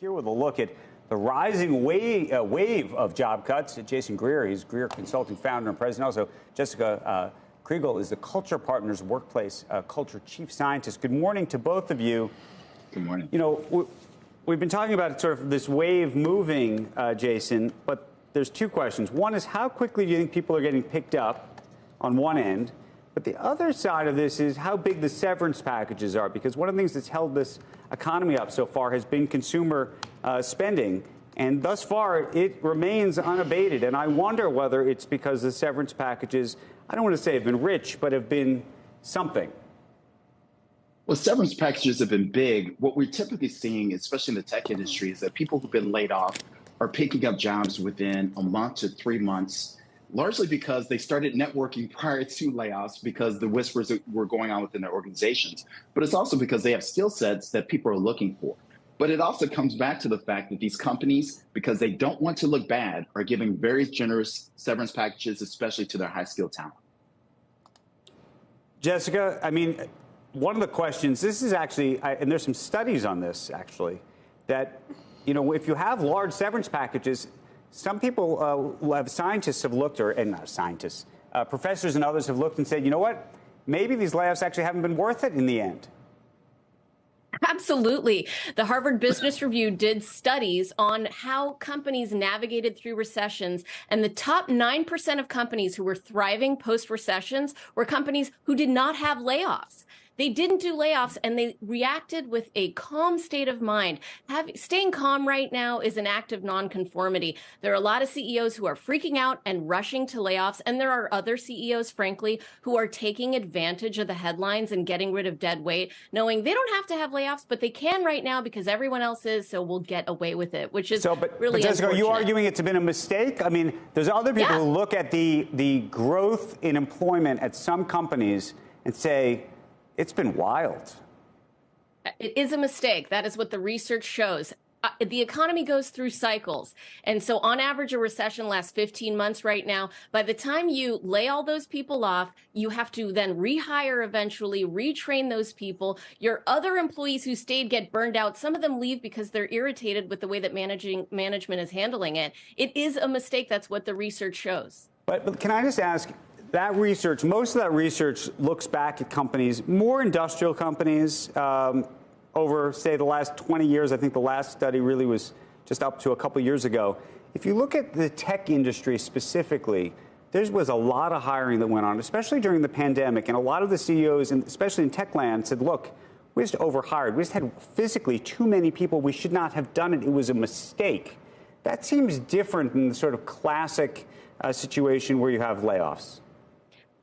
Here with a look at the rising wave of job cuts. Jason Greer, he's Greer Consulting founder and president. Also, Jessica Kriegel is the Culture Partners Workplace Culture Chief Scientist. Good morning to both of you. Good morning. You know, we've been talking about sort of this wave moving, Jason, but there's two questions. One is, how quickly do you think people are getting picked up on one end? But the other side of this is how big the severance packages are, because one of the things that's held this economy up so far has been consumer spending. And thus far, it remains unabated. And I wonder whether it's because the severance packages, I don't want to say have been rich, but have been something. Well, severance packages have been big. What we're typically seeing, especially in the tech industry, is that people who've been laid off are picking up jobs within a month to 3 months, largely because they started networking prior to layoffs because the whispers that were going on within their organizations. But it's also because they have skill sets that people are looking for. But it also comes back to the fact that these companies, because they don't want to look bad, are giving very generous severance packages, especially to their high-skilled talent. Jessica, I mean, one of the questions, this is actually, and there's some studies on this, actually, that, you know, if you have large severance packages, some people, scientists have looked, and not scientists, professors and others have looked and said, you know what, maybe these layoffs actually haven't been worth it in the end. Absolutely. The Harvard Business Review did studies on how companies navigated through recessions, and the top 9% of companies who were thriving post-recessions were companies who did not have layoffs. They didn't do layoffs, and they reacted with a calm state of mind. Staying calm right now is an act of nonconformity. There are a lot of CEOs who are freaking out and rushing to layoffs, and there are other CEOs, frankly, who are taking advantage of the headlines and getting rid of dead weight, knowing they don't have to have layoffs, but they can right now because everyone else is, so we'll get away with it, which is really Jessica, are you unfortunate. arguing it's been a mistake? I mean, there's other people who look at the growth in employment at some companies and say, it's been wild. It is a mistake. That is what the research shows. The economy goes through cycles. And so on average, a recession lasts 15 months right now. By the time you lay all those people off, you have to then rehire eventually, retrain those people. Your other employees who stayed get burned out. Some of them leave because they're irritated with the way that management is handling it. It is a mistake. That's what the research shows. But can I just ask, that research, most of that research looks back at companies, more industrial companies, over, say, the last 20 years. I think the last study really was just up to a couple years ago. If you look at the tech industry specifically, there was a lot of hiring that went on, especially during the pandemic. And a lot of the CEOs, and especially in tech land, said, look, we just overhired. We just had physically too many people. We should not have done it. It was a mistake. That seems different than the sort of classic situation where you have layoffs.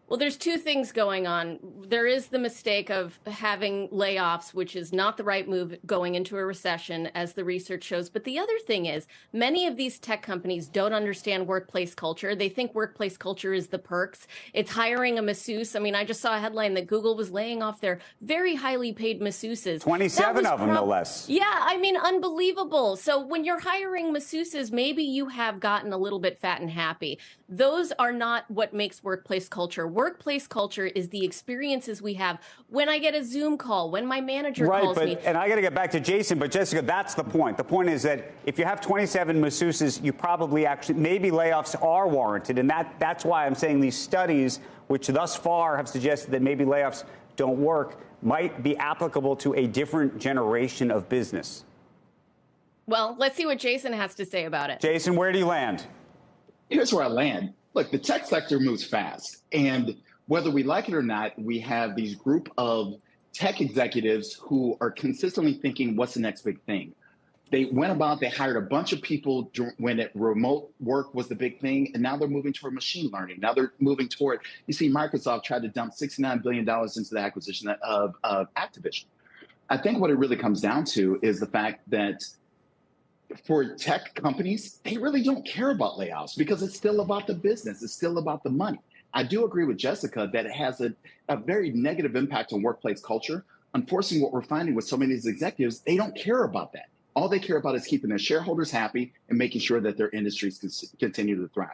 Well, there's two things going on. There is the mistake of having layoffs, which is not the right move going into a recession, as the research shows. But the other thing is, many of these tech companies don't understand workplace culture. They think workplace culture is the perks. It's hiring a masseuse. I mean, I just saw a headline that Google was laying off their very highly paid masseuses. 27 of them, no less. Yeah, I mean, unbelievable. So when you're hiring masseuses, maybe you have gotten a little bit fat and happy. Those are not what makes workplace culture. Workplace culture is the experiences we have when I get a Zoom call, when my manager calls me. And I got to get back to Jason, but Jessica, that's the point. The point is that if you have 27 masseuses, you probably maybe layoffs are warranted. And that's why I'm saying these studies, which thus far have suggested that maybe layoffs don't work, might be applicable to a different generation of business. Well, let's see what Jason has to say about it. Jason, where do you land? Here's where I land. Look, the tech sector moves fast. And whether we like it or not, we have these group of tech executives who are consistently thinking, what's the next big thing? They hired a bunch of people when remote work was the big thing, and now they're moving toward machine learning. Now they're moving toward, you see, Microsoft tried to dump $69 billion into the acquisition of Activision. I think what it really comes down to is the fact that for tech companies, they really don't care about layoffs because it's still about the business. It's still about the money. I do agree with Jessica that it has a very negative impact on workplace culture. Unfortunately, what we're finding with so many of these executives, they don't care about that. All they care about is keeping their shareholders happy and making sure that their industries continue to thrive.